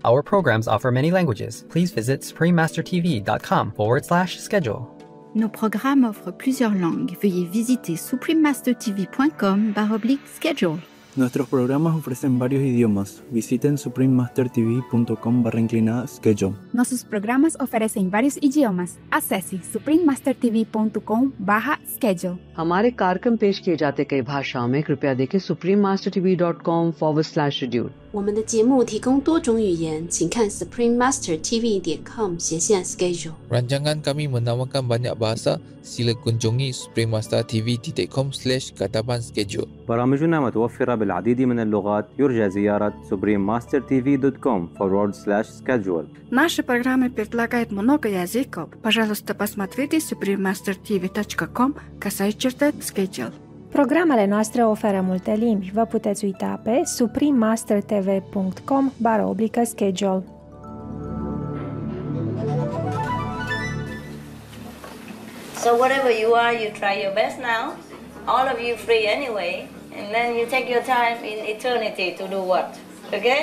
Our programs offer many languages. Please visit suprememastertv.com/schedule. Nos programmes offrent plusieurs langues. Veuillez visiter suprememastertv.com/schedule. Nuestros programas ofrecen varios idiomas. Visiten suprememastertv.com/schedule. Nossos programas oferecem vários idiomas. Acesse suprememastertv.com/schedule. हमारे कार्यक्रम पेश किए जाते कई भाषाओं में कृपया देखें suprememastertv.com/schedule。我们的节目提供多种语言，请看 suprememastertv.com/schedule。 Rancangan kami menawarkan banyak bahasa. Sila kunjungi suprememastertv.com/kataban-schedule. برامجنا متوفرة بالعديد من اللغات. يرجى زيارة suprememastertv.com/schedule. Наши программы предлагают много языков. Пожалуйста, посмотрите suprememastertv.com/schedule. Programele noastre oferă multe limbi. Vă puteți uita pe suprememastertv.com/schedule. So whatever you are, you try your best now. All of you free anyway. And then you take your time in eternity to do what? Okay?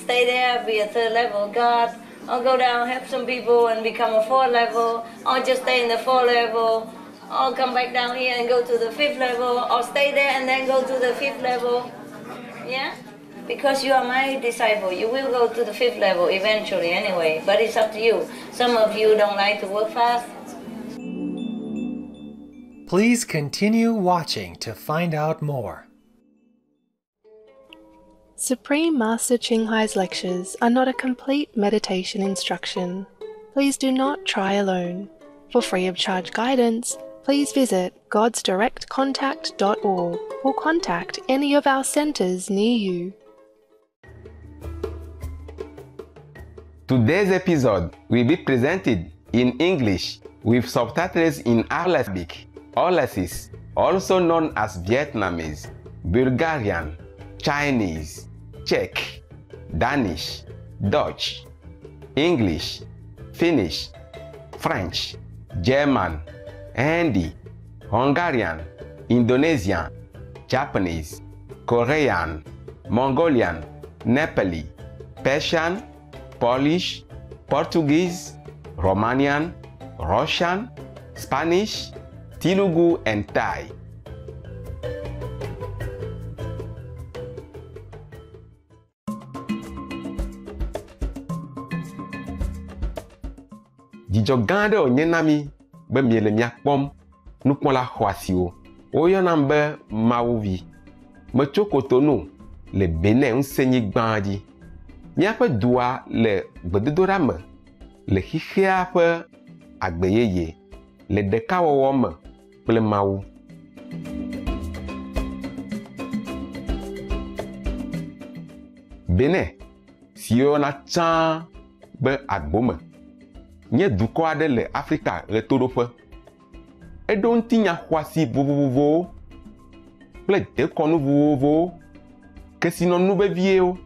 Stay there, be a 3rd level God, or go down, help some people and become a 4th level, or just stay in the 4th level, or come back down here and go to the 5th level, or stay there and then go to the 5th level. Yeah? Because you are my disciple, you will go to the 5th level eventually anyway, but it's up to you. Some of you don't like to work fast. Please continue watching to find out more. Supreme Master Ching Hai's lectures are not a complete meditation instruction. Please do not try alone. For free of charge guidance, please visit godsdirectcontact.org or contact any of our centers near you. Today's episode will be presented in English with subtitles in Arabic, Aulacese, also known as Vietnamese, Bulgarian, Chinese, Czech, Danish, Dutch, English, Finnish, French, German, Hindi, Hungarian, Indonesian, Japanese, Korean, Mongolian, Nepali, Persian, Polish, Portuguese, Romanian, Russian, Spanish, Telugu, and Thai. Dzidzɔ gã aɖe wònye na mi be miele miakpɔm nukpɔla xɔasiwo. Woyɔnam be Mawuvi. Metso Kotonu le Benin ŋusẽnyigba dzi. Míaƒe dua le gbedodoɖa me le xixea ƒe agbeyeye le ɖekawɔwɔ me kple Mawu. Benin si yɔna tsã be Agbome nye dukɔ aɖe le Afrika ɣetoɖoƒe. Eɖo ŋutinya xɔasi vovovowo kple dekɔnu vovovowo, kesinɔnu veviewo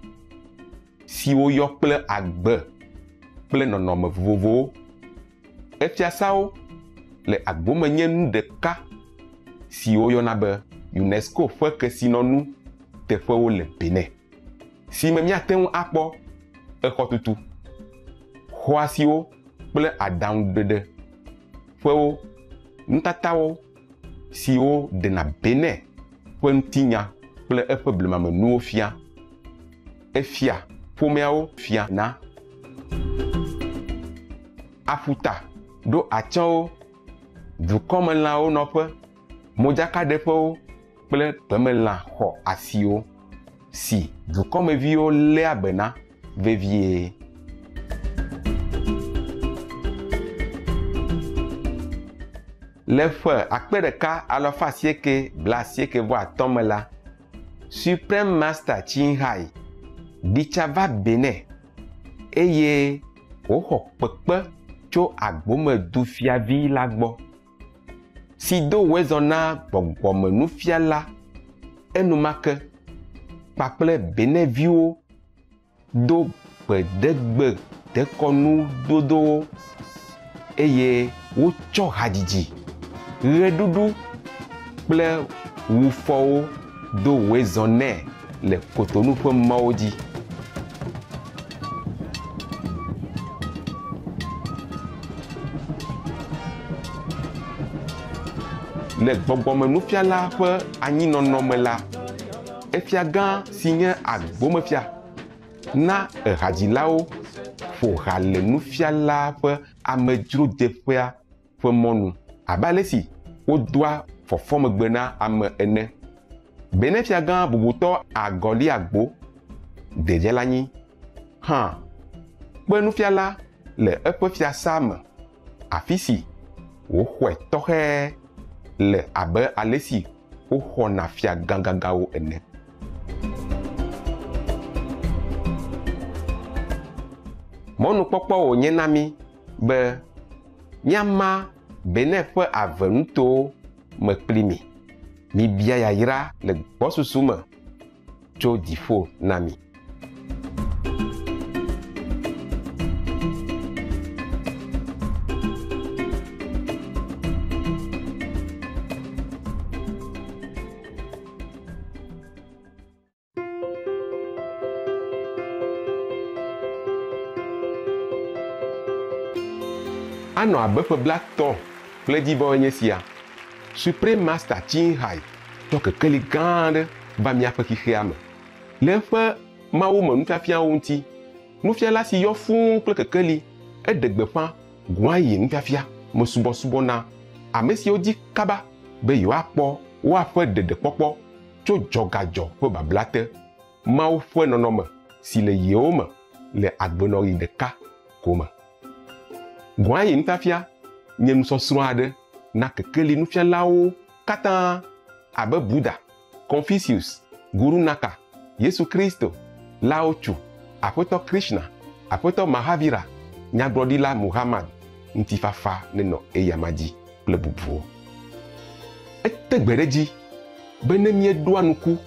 siwo yɔ kple agbe kple nɔnɔme vovovowo. Efiasawo le Agbome nye nu ɖeka siwo yɔna be UNESCO ƒe kesinɔnu teƒewo le Benin, si me míate ŋu akpɔ exɔtutu, xɔasiwo kple aɖaŋuɖeɖe ƒewo, nutatawo siwo ɖena Benin ƒe ŋutinya kple eƒe blemamenuwo fia. Efia ƒomeawo fia na. Aƒuta ɖo atsɔwo, dukɔmelãwo nɔƒe, modzakaɖeƒewo kple gbemelã xɔ asiwo si dukɔmeviwo léa be na vevie. Le ƒe 1995 me la, Supreme Master Ching Hai ɖitsa va Benin eye wòxɔ kpekpe tso Agbome du fiavi la gbɔ, si do wezɔ na gbɔgbɔmenufiala enumake kpakple Beninviwo do gbedegbe dekɔnu dodowo eye wotsɔ hadzidzi, ɣeɖuɖu kple wufɔwo do wezɔ nɛ le Kotonu ƒe mɔwo dzi. le gbɔgbɔme nufiala ƒe anyinɔnɔ me la, efia gã si nye agbomefia na ehadzilawo ƒo ha le nufiala ƒe amedzrodeƒea ƒe mɔnu abe ale si wodoa fɔfɔmegbe na ame ene. Benefia gã bubutɔ agɔli agbo dedziela hã kpe nufiala le eƒe fiasa me afi si woxɔe tɔxɛ le abe ale si woxɔna fia gãgãgãwo ene. Mɔnukpɔkpɔ wònye na mi be míama Benin ƒe ave nutowo me kpli mi. Mibia yayra le gbɔsusu me tso dziƒo na mi. Anɔ abe ƒe blatɔ kple dzibɔ nye sia. Supreme Master Chinhai tɔ kekeli gã aɖe va míaƒe xixea me. Le eƒe Mawu me nufiafiawo ŋuti, nufiala si yɔ fũu kple kekeli eɖe gbeƒã Guayi nufiafia me subɔsubɔ na ame siwo di kaba be yewoakpɔ woaƒe ɖeɖekpɔkpɔ tso dzɔgadzɔ ƒe babla te, Mawu ƒe nɔnɔme si le yewo me le agbenɔɣi ɖeka ko me. Guayi nufiafia nye nusɔsrɔ̃ aɖe na kekeli nufialawo katã abe Buddha, Confucius, Guru Naka, Yesu Kristo, Lao Tzu, Aƒetɔ Krishna, Aƒetɔ Mahavira, Nyagblɔɖila Muhammad, ŋutifafa nenɔ eyama dzi kple bubuwo. Ete gbe ɖe dzi be ne míeɖoa nuku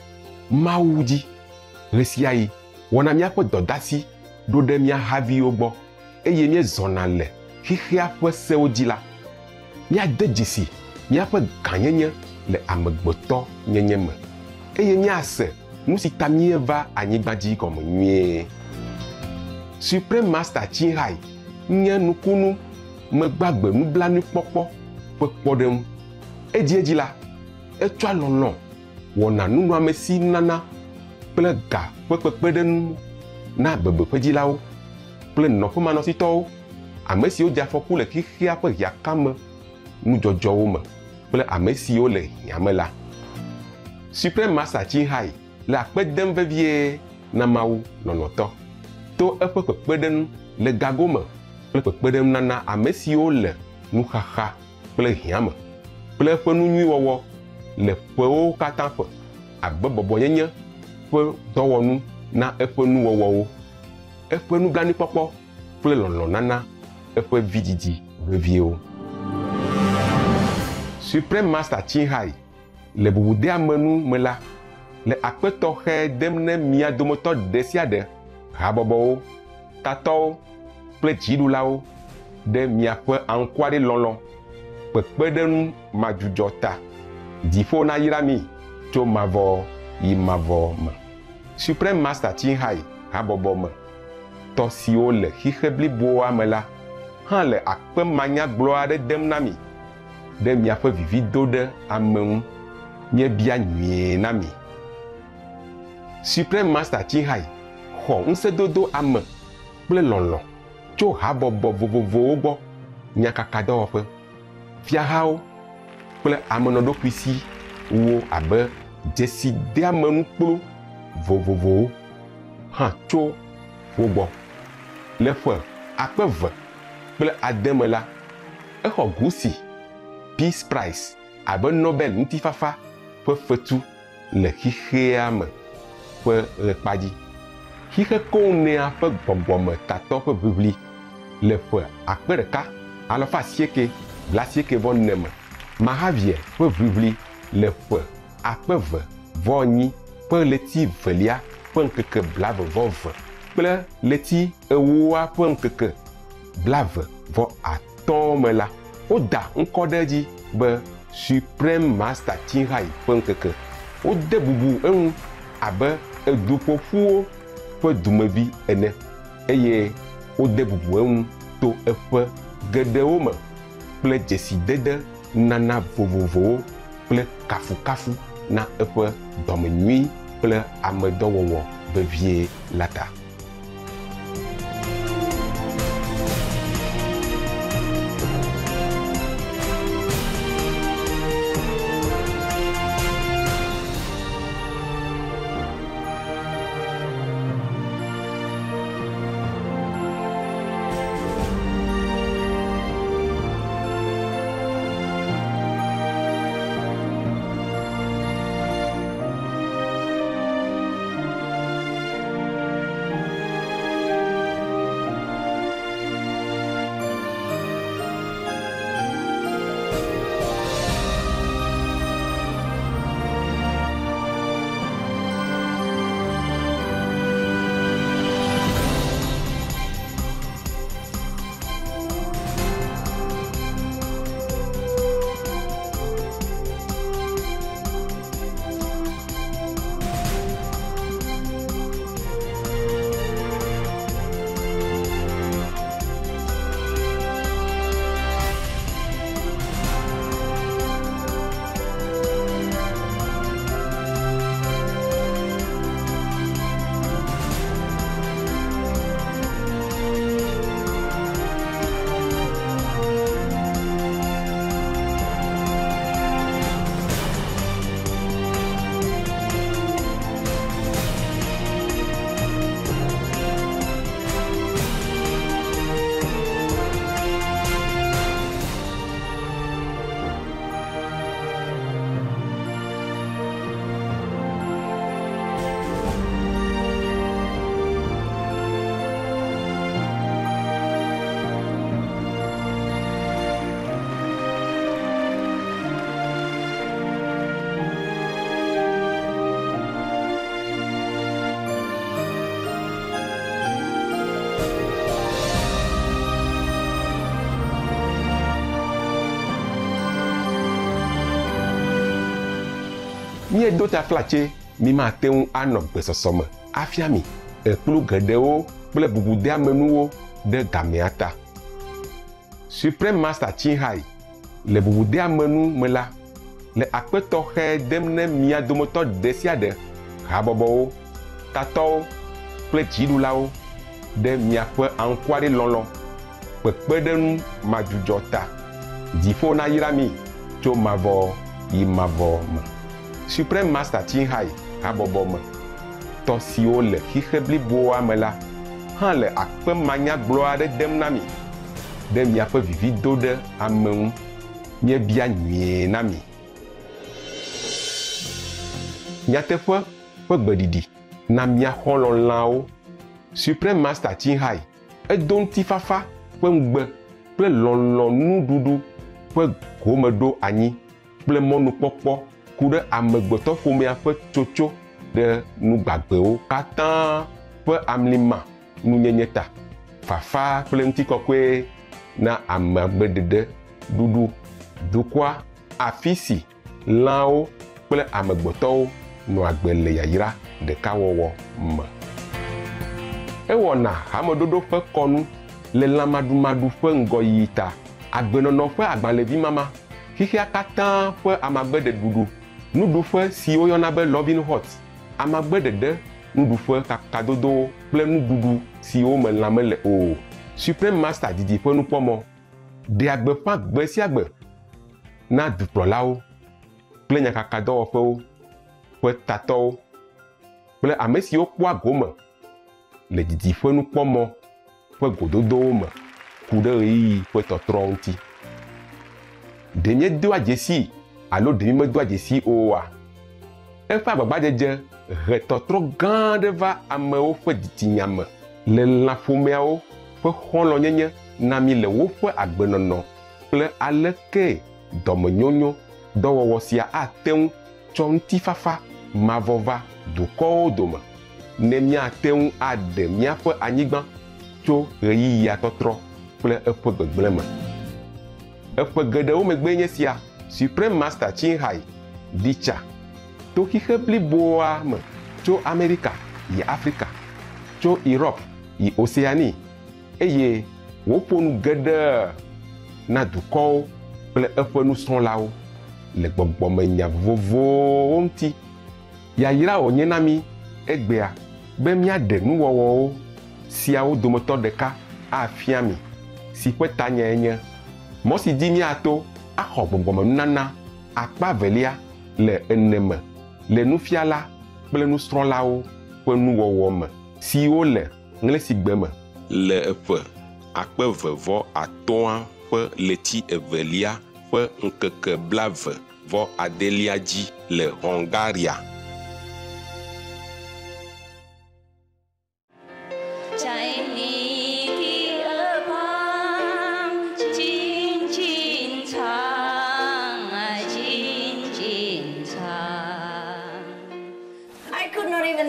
Mawu dzi ɣe sia ɣi, wɔna míaƒe dɔdasi ɖo ɖe mía haviwo gbɔ eye míezɔna le xixea ƒe sewo dzi la, míade dzesi míaƒe gãnyenye le amegbetɔ nyenye me eye míase nu si ta míeva anyigba dzi gɔme nyuie. Supreme Master Chinhai nye nukunu megbagbe nublanukpɔkpɔ ƒe kpɔɖeŋu. Edzi la, etsɔa lɔlɔ̃ wɔna nunɔamesi nana kple ga ƒe kpekpeɖeŋu na bebeƒedzilawo kple nɔƒemanɔsitɔwo, ame siwo dze afɔku le xixea ƒe hiãkame nudzɔdzɔwo me kple ame siwo le hiãme la. Supreme Master Chinhai le akpe dem vevie na Mawu lɔlɔ̃tɔ to eƒe kpekpeɖeŋu le gago me kple kpekpeɖeŋu nana ame siwo le nuxaxa kple hiãme kple eƒe nu nyui wɔwɔ le ƒewo katã ƒe abe bɔbɔnyenye ƒe dɔwɔnu na eƒe nuwɔwɔwo, eƒe nublanuikpɔkpɔ kple lɔlɔ̃nana eƒe vidzidzi veviewo. Supreme Master Chinhai le bubudea menu me la le akpetɔxɛ dem ne mia dometɔ ɖe sia ɖe, habɔbɔwo, tatɔwo kple dziɖulawo ɖe miaƒe aŋkua ɖe lɔlɔ̃, kpekpeɖeŋu madzudzɔ ta. Dziƒo nayra mi tso mavɔ yi mavɔ me. Supreme Master Chinhai habɔbɔ me tɔ siwo le xixe bliboa me la hã le akpe manyagblɔ aɖe dem na mi ɖe miaƒe vivido ɖe ame ŋu, miebia nyuie na mi. Supreme Master Chinhai xɔ ŋusẽdodo ame kple lɔlɔ̃ tso habɔbɔ vovovowo gbɔ, nyakakadɔwɔƒe, fiahawo kple amenɔɖokuisiwo abe dzesideamenukplu vovovowo hã tso wo gbɔ. Le ƒe 2010 me la, exɔ Gusi Peace Prize abe Nobel ŋutifafa ƒe fetu le xixea me ƒe ɣekpadzi. Xixe konea ƒe gbɔgbɔme tatɔ ƒe ʋiʋli le ƒe 1994 me. Mahavir ƒe ʋiʋli le ƒe 2008 ƒe leti velia ƒe ŋkeke 22 kple leti ewoa ƒe ŋkeke 25 me la, woda ŋkɔ ɖe edzi be Supreme Master Chinhai ƒe ŋkeke. Wode bubu eŋu abe eduƒoƒuwo ƒe dumevi ene eye wode bubu eŋu to eƒe geɖewo me kple dzesidede nana vovovowo kple kafukafu na eƒe dɔmenyui kple amedɔwɔwɔ vevie la ta. Mie do ta flatse mi ma te ŋu anɔ gbesɔsɔ me afia mi ekplu geɖewo kple bubude amenuwo ɖe gamea ta. Supreme Master Chinhai le bubude amenu me la le akpetɔ xe dem ne mia dometɔ ɖe sia ɖe habɔbɔwo, tatɔwo kple dziɖulawo ɖe miaƒe aŋkuaɖi lɔlɔ kpekpeɖeŋu madzudzɔ ta. Dziƒo na yra mi tso mavɔ yi mavɔ me. Supreme Master Chinhai habɔbɔ me tɔ siwo le xixe bliboa me la hã le akpe manyagblɔ aɖe dem na mi ɖe miaƒe vivido ɖe ame ŋu. Miebia nyuie na mi. Nyateƒe ƒe gbeɖiɖi na mia xɔlɔlãwo. Supreme Master Chinhai edo ŋutifafa ƒe ŋugbe kple lɔlɔ̃nuɖuɖu ƒe gome ɖo anyi kple mɔnukpɔkpɔ ku ɖe amegbetɔƒomea ƒe tsotso ɖe nugbagbewo katã ƒe amlima nunyenye ta. Fafa kple ŋutikɔkɔe na amagbeɖeɖe ɖuɖu dukɔa afi si lãwo kple amegbetɔwo nɔ agbe le yayra ɖeka wɔwɔ me. Ewɔna hameɖoɖo ƒe kɔnu le lãmaɖumaɖu ƒe ŋgɔyiyi ta. Agbenɔnɔ ƒe agbalẽvi mama xixia katã ƒe amagbeɖeɖuɖu nuɖuƒe siwo yɔna be Loving Hot, amagbeɖeɖe nuɖuƒe kakadodowo kple nuɖuɖu siwo me lã mele o. Supreme Master didi ƒe nukpɔmɔ ɖea gbeƒã gbe sia gbe na dukplɔlawo kple nyakakadɔwɔƒewo ƒe tatɔwo kple ame siwo kpɔa gome le didi ƒe nukpɔmɔ ƒe gododowo me ku ɖe ɣeyiɣi ƒe tɔtrɔ ŋuti. Ɖe miedoa dzesi alo ɖe mi medoa dzesi oa, eƒe agbagbadzedze he tɔtrɔ gã aɖe va amewo ƒe dzitsinya me le lãƒomeawo ƒe xɔlɔ̃nyenye na mi le woƒe agbenɔnɔ kple aleke dɔmenyonyo dɔwɔwɔ sia ate ŋu tsɔ ŋutifafa mavɔ va dukɔwo dome ne miate ŋu aɖe míaƒe anyigba tso ɣeyiɣia tɔtrɔ kple eƒe gbegblẽ me. Eƒe geɖewo megbe nye sia, Supreme Master Chinhai ɖi tsa to xixe bliboa me tso Amerika yi Afrika, tso Europe yi Oceanie, eye woƒo nu geɖe na dukɔwo kple eƒe nusrɔ̃lawo le gbɔgbɔme nya vovovowo ŋuti. Yayra wònye na mi egbea be míaɖe nuwɔwɔwo siawo dometɔ ɖeka afia mi si ƒe tanyae nye mɔ si dzi míato axɔ gbɔgbɔmenunana akpa velia le ene me le nufiala kple nusrɔ̃lawo ƒe nuwɔwɔ me siwo le ŋlẽsigbe me le eƒe 2025 ƒe leti evelia ƒe ŋkeke 28 dzi le Hungaria.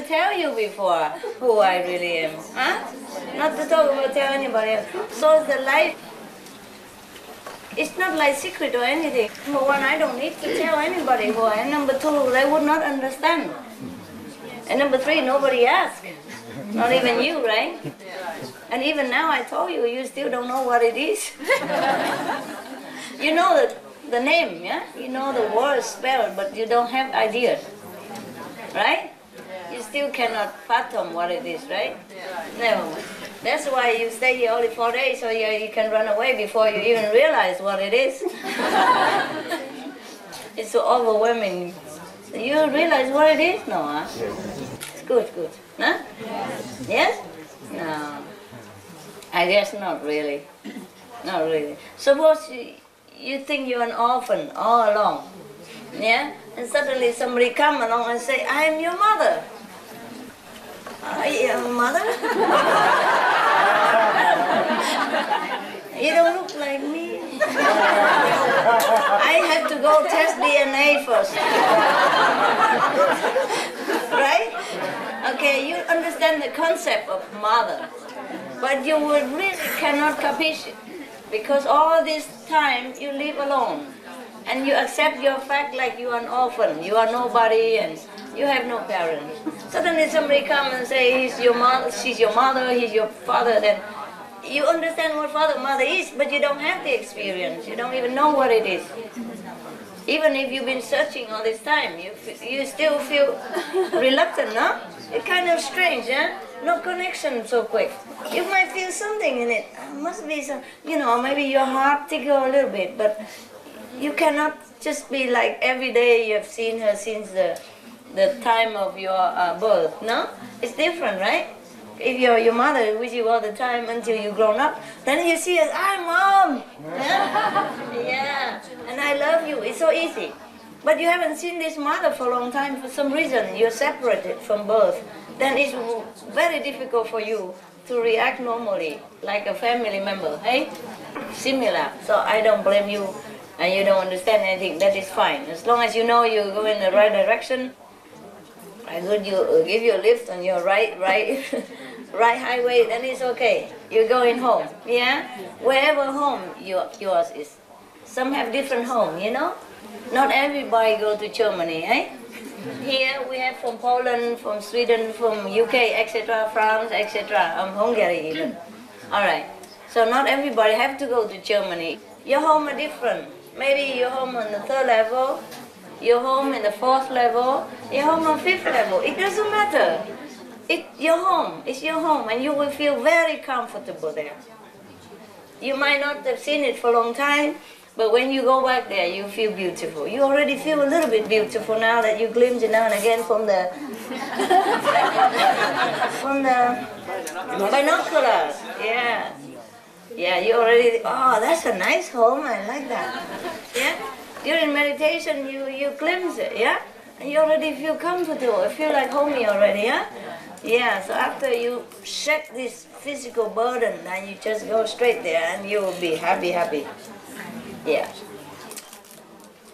Tell you before who I really am, huh? Not to talk about tell anybody else. So the life, it's not like secret or anything. Number one, I don't need to tell anybody who I am. Number two, they would not understand. And number three, nobody asked. Not even you, right? And even now I told you, you still don't know what it is. You know the name, yeah? You know the word spelled, but you don't have idea, right? You still cannot fathom what it is, right? No. That's why you stay here only 4 days, so you can run away before you even realize what it is. It's so overwhelming. You realize what it is? No, huh? It's good. Huh? Yes? No. I guess not really. Not really. Suppose you think you're an orphan all along, yeah? And suddenly somebody come along and say, I am your mother. I am mother? You don't look like me. I have to go test DNA first. Right? Okay, you understand the concept of mother, but you would really cannot capiche it, because all this time you live alone. And you accept your fact like you are an orphan, you are nobody, and you have no parents. Suddenly somebody comes and says, he's your mother, she's your mother, he's your father, then you understand what father, mother is, but you don't have the experience. You don't even know what it is. Even if you've been searching all this time, you still feel reluctant, no? It's kind of strange, yeah? No connection so quick. You might feel something in it. Must be some, maybe your heart tickle a little bit, but you cannot just be like every day you have seen her since the time of your birth, no? It's different, right? If you're your mother with you all the time until you grown up, then you see us, I'm Mom! Yeah, and I love you, it's so easy. But you haven't seen this mother for a long time for some reason, you're separated from birth. Then it's very difficult for you to react normally, like a family member, hey? Similar, so I don't blame you. And you don't understand anything, that is fine. As long as you know you go in the right direction, I would give you a lift on your right highway, then it's okay. You're going home, yeah? Wherever home yours is. Some have different home, Not everybody go to Germany, eh? Here we have from Poland, from Sweden, from UK, etc., France, etc., Hungary even. All right, so not everybody have to go to Germany. Your home are different. Maybe you're home on the 3rd level, you're home in the 4th level, you're home on 5th level. It doesn't matter. It's your home, and you will feel very comfortable there. You might not have seen it for a long time, but when you go back there, you feel beautiful. You already feel a little bit beautiful now that you glimpse it now and again from the binoculars. Yeah. Yeah, you already, that's a nice home, I like that. Yeah? During meditation, you glimpse it, yeah? And you already feel comfortable, you feel like homey already, yeah? Yeah, so after you shed this physical burden, then you just go straight there and you will be happy. Yeah.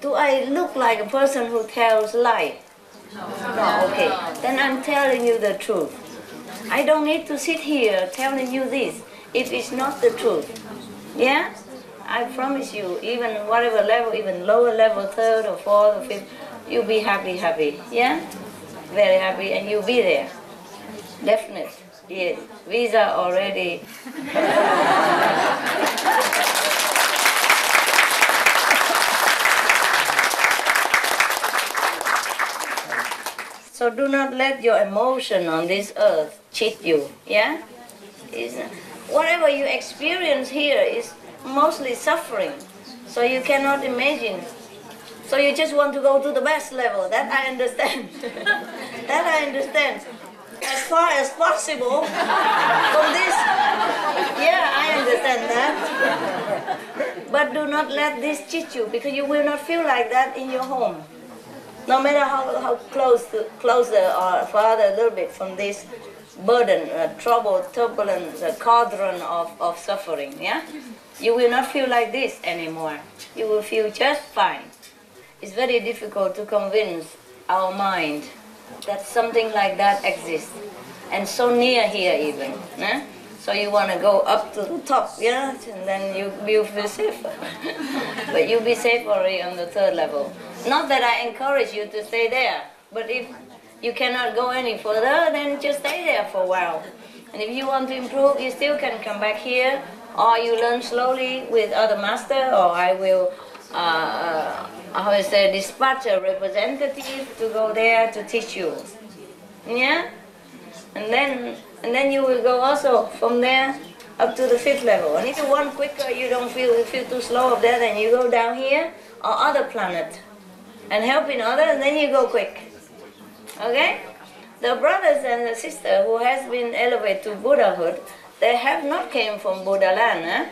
Do I look like a person who tells lies? No, okay. Then I'm telling you the truth. I don't need to sit here telling you this if it's not the truth. Yeah? I promise you, even whatever level, even lower level, 3rd or 4th or 5th, you'll be happy. Yeah? Very happy, and you'll be there. Definitely. Yes. Visa already. So do not let your emotion on this earth cheat you, yeah? Whatever you experience here is mostly suffering, so you cannot imagine. So you just want to go to the best level, that I understand. That I understand. As far as possible from this, yeah, I understand that. But do not let this cheat you, because you will not feel like that in your home. No matter how closer or farther a little bit from this burden, trouble, turbulence, cauldron of suffering, yeah? You will not feel like this anymore. You will feel just fine. It's very difficult to convince our mind that something like that exists, and so near here even. Eh? So you want to go up to the top, yeah, and then you feel safer. But you'll be safe already on the third level. Not that I encourage you to stay there, but if you cannot go any further, then just stay there for a while. And if you want to improve, you still can come back here, or you learn slowly with other master, or I will dispatch a representative to go there to teach you. Yeah? And then you will go also from there up to the 5th level. And if you want quicker, you feel too slow up there, then you go down here or other planet and helping others, and then you go quick. Okay? The brothers and the sisters who has been elevated to Buddhahood, they have not came from Buddha land.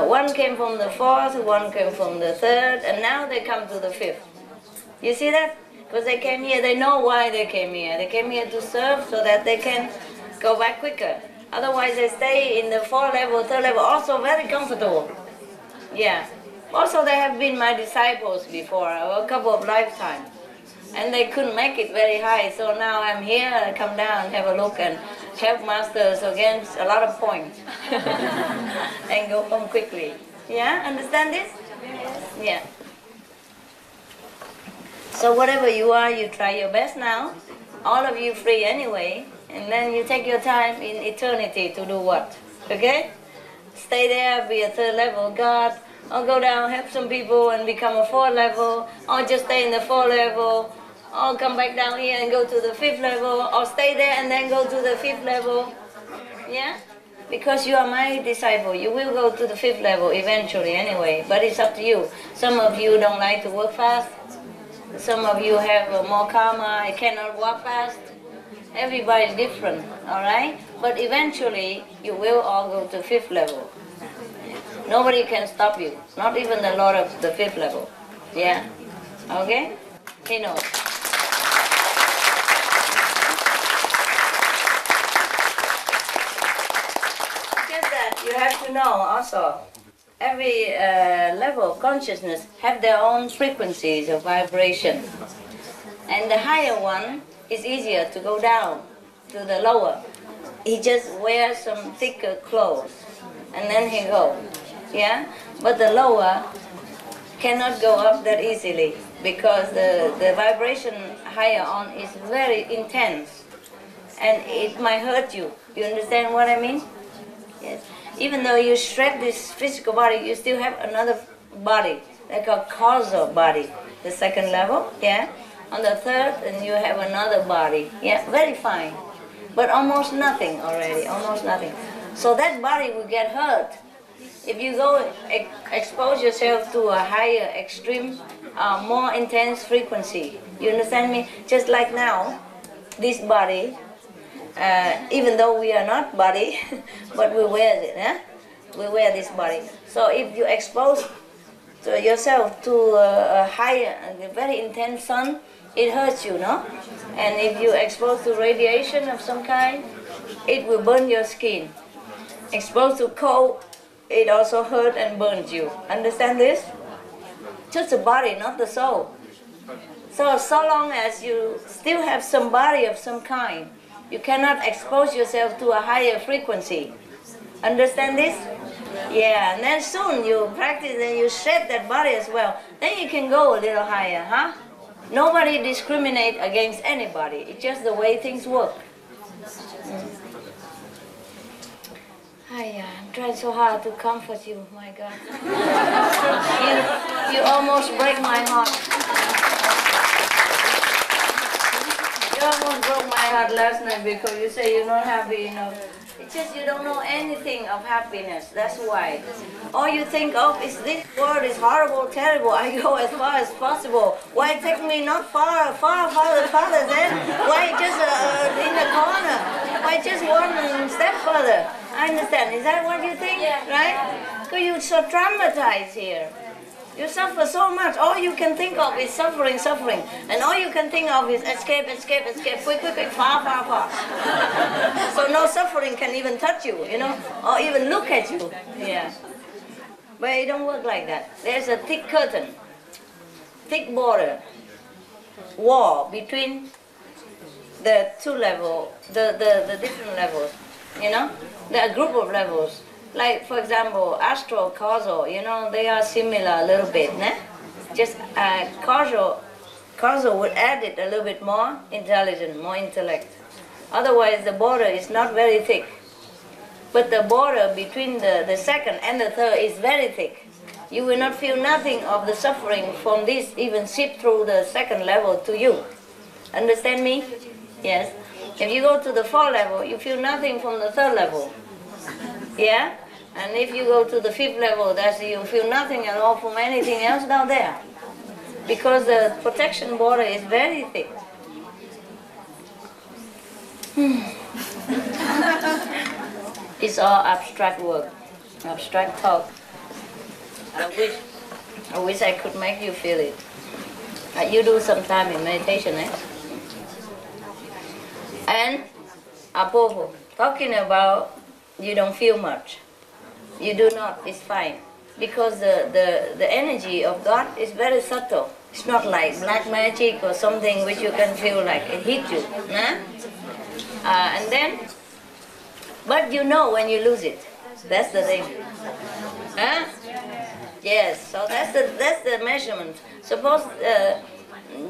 One came from the 4th, one came from the 3rd, and now they come to the 5th. You see that? Because they came here, they know why they came here. They came here to serve so that they can go back quicker. Otherwise they stay in the 4th level, 3rd level, also very comfortable. Yeah. Also they have been my disciples before, a couple of lifetimes. And they couldn't make it very high, so now I'm here, I come down, have a look, and help masters against a lot of points. And go home quickly. Yeah, understand this? Yeah. So whatever you are, you try your best now. All of you free anyway, and then you take your time in eternity to do what? Okay? Stay there, be a 3rd level God, or go down, help some people and become a 4th level, or just stay in the 4th level, or come back down here and go to the 5th level, or stay there and then go to the 5th level. Yeah? Because you are my disciple, you will go to the 5th level eventually anyway, but it's up to you. Some of you don't like to work fast. Some of you have more karma, you cannot walk fast. Everybody's different, all right? But eventually, you will all go to 5th level. Nobody can stop you, not even the Lord of the 5th level. Yeah? Okay? He knows. Just that you have to know also, every level of consciousness have their own frequencies of vibration. And the higher one is easier to go down to the lower. He just wears some thicker clothes and then he goes. Yeah? But the lower cannot go up that easily because the vibration higher on is very intense and it might hurt you. You understand what I mean? Yes. Even though you shred this physical body, you still have another body, like a causal body, the 2nd level, yeah? On the 3rd, and you have another body, yeah? Very fine, but almost nothing already, almost nothing. So that body will get hurt. If you go expose yourself to a higher, extreme, more intense frequency, you understand me? Just like now, this body, even though we are not body, but we wear it, eh? We wear this body. So if you expose yourself to a higher, a very intense sun, it hurts you, no? And if you expose to radiation of some kind, it will burn your skin. Exposed to cold, it also hurts and burns you. Understand this? Just the body, not the soul. So long as you still have some body of some kind, you cannot expose yourself to a higher frequency. Understand this? Yeah, and then soon you practice and you shed that body as well. Then you can go a little higher, huh? Nobody discriminates against anybody. It's just the way things work. I'm trying so hard to comfort you, my God. You almost break my heart. heart last night because you say you're not happy enough. It's just you don't know anything of happiness. That's why. All you think of is this world is horrible, terrible. I go as far as possible. Why take me not far then? Why just in the corner? Why just one step further? I understand. Is that what you think? Yeah. Right? Because you're so traumatized here. You suffer so much. All you can think of is suffering, suffering. And all you can think of is escape, escape, escape, quick, quick, quick, far, far, far. So no suffering can even touch you, you know, or even look at you. Yeah. But it don't work like that. There's a thick curtain, thick border, wall between the two levels, the different levels, you know? There are a group of levels. Like, for example, astral, causal, you know, they are similar a little bit, né? Just causal would add it a little bit more intelligent, more intellect. Otherwise, the border is not very thick. But the border between the second and the third is very thick. You will not feel nothing of the suffering from this even seep through the second level to you. Understand me? Yes. If you go to the fourth level, you feel nothing from the third level. Yeah? And if you go to the fifth level, that's you feel nothing at all from anything else down there. Because the protection border is very thick. It's all abstract work, abstract talk. I wish I could make you feel it. You do some time in meditation, eh? And Apopo, talking about you don't feel much. You do not, it's fine. Because the energy of God is very subtle. It's not like black magic or something which you can feel like it hit you. Nah? And then, but you know when you lose it. That's the thing. Huh? Yes, so that's the measurement. Suppose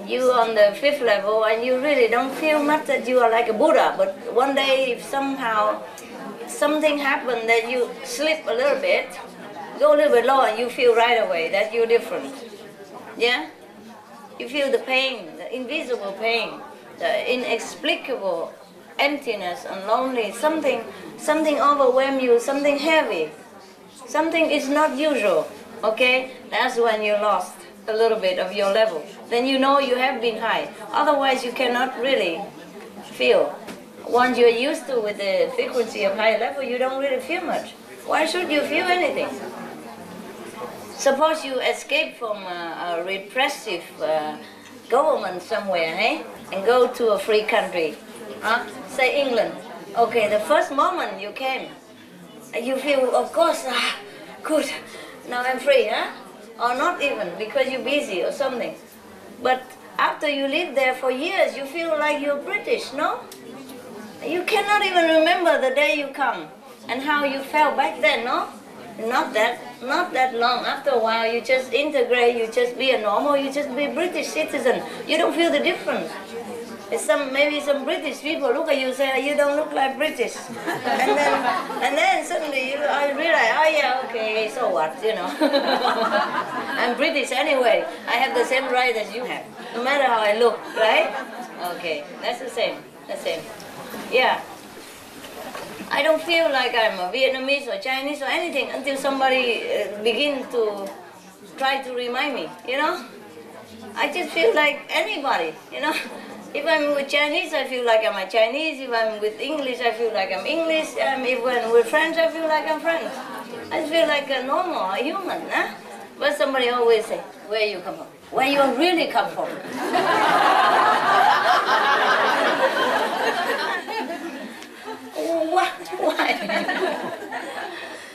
you on the fifth level and you really don't feel much that you are like a Buddha, but one day if somehow something happened that you slip a little bit, go a little bit lower and you feel right away that you're different. Yeah? You feel the pain, the invisible pain, the inexplicable emptiness and lonely, something overwhelms you, something heavy. Something is not usual, okay? That's when you lost a little bit of your level. Then you know you have been high. Otherwise you cannot really feel. Once you're used to with the frequency of high level, you don't really feel much. Why should you feel anything? Suppose you escape from a repressive government somewhere, eh? And go to a free country. Say England. Okay, the first moment you came, you feel, of course, good, now I'm free, huh? Or not even, because you're busy or something. But after you live there for years, you feel like you're British, no? You cannot even remember the day you come and how you felt back then, no? Not that long. After a while, you just integrate, you just be a normal, you just be a British citizen. You don't feel the difference. Maybe some British people look at you and say, you don't look like British. And then suddenly I realize, oh yeah, okay, so what, you know. I'm British anyway. I have the same right as you have, no matter how I look, right? Okay, that's the same. Yeah. I don't feel like I'm a Vietnamese or Chinese or anything until somebody begins to try to remind me, you know? I just feel like anybody, you know? If I'm with Chinese, I feel like I'm a Chinese. If I'm with English, I feel like I'm English. If I'm with French, I feel like I'm French. I feel like a normal, a human, huh? But somebody always say, where you come from? Where you really come from? Why?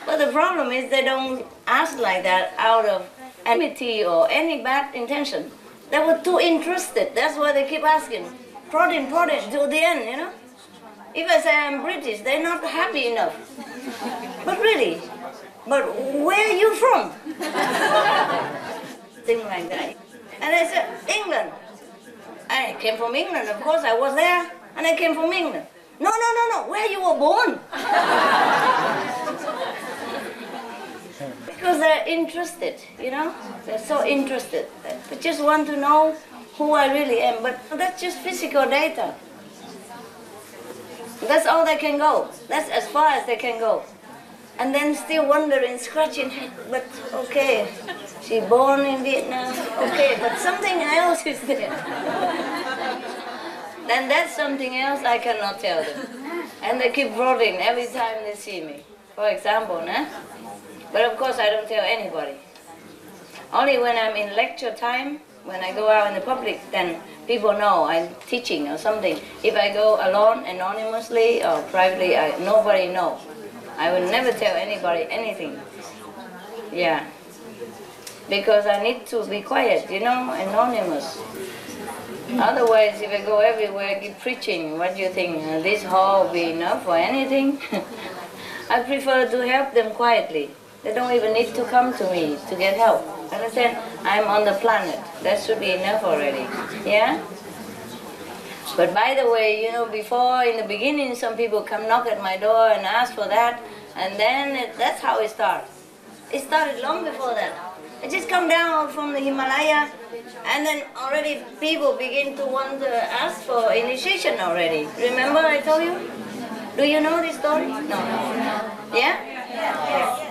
But the problem is they don't ask like that out of enmity or any bad intention. They were too interested. That's why they keep asking. Prodding, till the end, you know? If I say I'm British, they're not happy enough. But really, but where are you from? Things like that. And I said, England. I came from England, of course, I was there, and I came from England. No, where you were born. Because they're interested, you know? They're so interested. They just want to know who I really am. But that's just physical data. That's all they can go. That's as far as they can go. And then still wondering, scratching head, but okay, she born in Vietnam, okay, but something else is there. Then that's something else I cannot tell them. And they keep rolling every time they see me, for example, nah? But of course I don't tell anybody. Only when I'm in lecture time, when I go out in the public, then people know I'm teaching or something. If I go alone, anonymously or privately, nobody knows. I will never tell anybody anything. Yeah. Because I need to be quiet, you know, anonymous. Otherwise, if I go everywhere, keep preaching, what do you think? This hall will be enough for anything? I prefer to help them quietly. They don't even need to come to me to get help. Understand? I'm on the planet. That should be enough already. Yeah? But by the way, you know, before, in the beginning, some people come knock at my door and ask for that, and then that's how it starts. It started long before that. I just come down from the Himalaya, and then already people begin to want to ask for initiation already. Remember I told you? Do you know this story? No. Yeah? Yeah.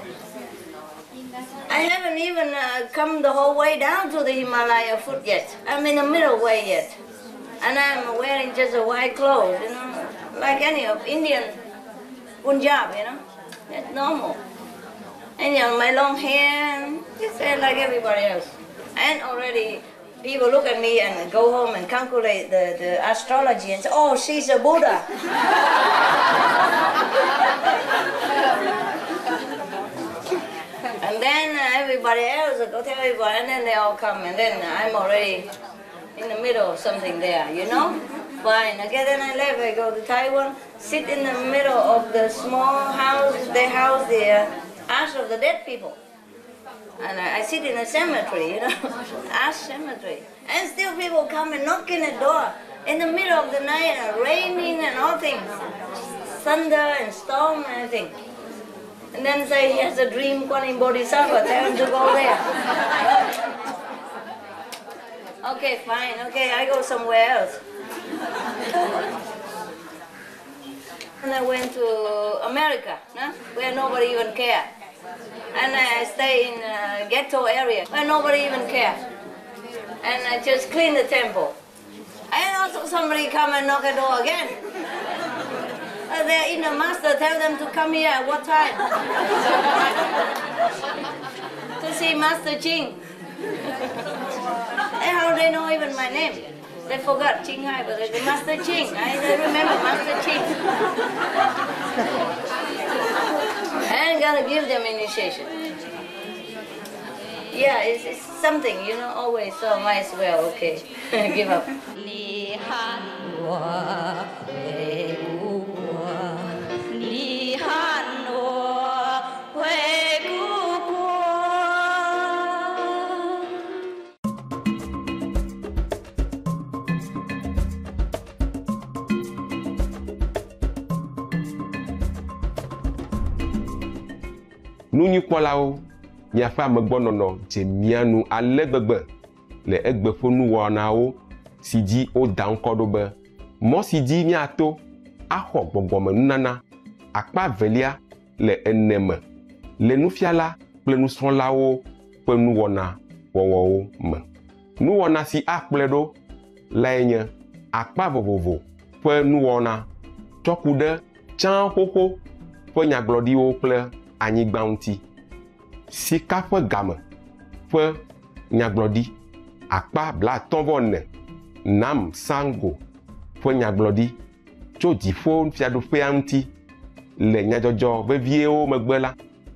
I haven't even come the whole way down to the Himalaya foot yet. I'm in the middle way yet. And I'm wearing just a white clothes, you know, like any of Indian Punjab, you know. That's normal. And you know, my long hair, just like everybody else. And already people look at me and go home and calculate the astrology and say, oh, she's a Buddha. And then everybody else will go tell everybody, and then they all come, and then I'm already in the middle of something there, you know? Fine. Okay, then I left, I go to Taiwan, sit in the middle of the small house, they house the ash of the dead people. And I sit in a cemetery, you know, ash cemetery. And still people come and knock in the door in the middle of the night, and raining and all things. Thunder and storm and everything. And then say he has a dream, Kuan Yin Bodhisattva, tell him to go there. Okay, fine, okay, I go somewhere else. And I went to America, no? Where nobody even cared. And I stay in a ghetto area where nobody even cared. And I just clean the temple. And also somebody come and knock at the door again. They're in the master, tell them to come here at what time? To see Master Ching. And how they know even my name? They forgot Ching Hai, but they say Master Ching. I remember Master Ching. And gotta give them initiation. Yeah, it's something, you know, always, so might as well, okay, give up. Nunyikpɔlawo miaƒe amegbɔnɔnɔ dze mia nu ale gbegbe le egbeƒonuwɔnawo si dzi woda ŋkɔ ɖo be mɔ si dzi miato axɔ gbɔgbɔme nunana akpa velia le ene me le nufiala kple nusrɔ̃lawo ƒe nuwɔna wɔwɔwo me. Nuwɔna si akplɔe ɖo lae nye akpa vovovo ƒe nuwɔna tsɔ ku ɖe tsã xoxo ƒe nyagblɔɖiwo kple anyigba ŋuti. Sika ƒe game ƒe nyagblɔɖi akpa 54 Nam Sango ƒe nyagblɔɖi tso dziƒo fiaɖoƒea ŋuti le nyadzɔdzɔ veviewo megbe la,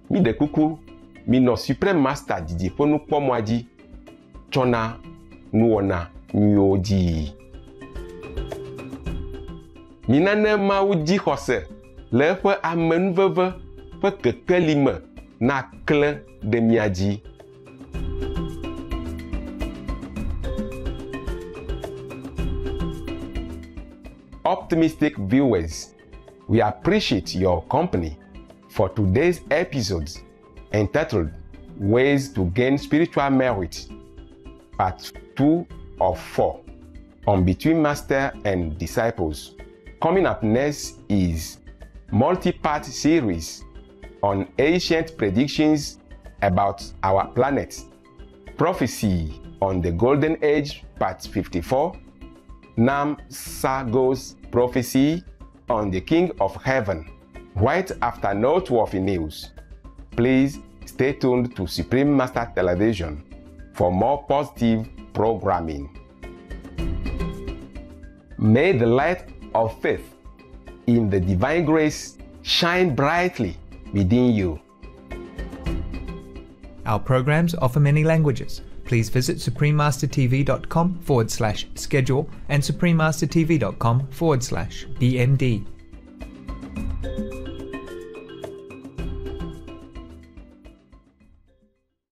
mi ɖe kuku mi nɔ Supreme Master didiƒenukpɔmɔa dzi tsɔna nuwɔna nyuiwo dzi. Mi nane Mawu dzixɔse le eƒe amenuveve ƒe kekeli me na klẽ ɖe mia dzi. Optimistic viewers, we appreciate your company for today's episode entitled Ways to Gain Spiritual Merit, Part 2 of 4 on Between Master and Disciples Coming up next is multi-part series on ancient predictions about our planet, Prophecy on the Golden Age, Part 54, Nam Sago's Prophecy on the King of Heaven, right after noteworthy news. Please stay tuned to Supreme Master Television for more positive programming. May the light of faith in the divine grace shine brightly within you. Our programs offer many languages. Please visit suprememastertv.com/schedule and suprememastertv.com/BMD.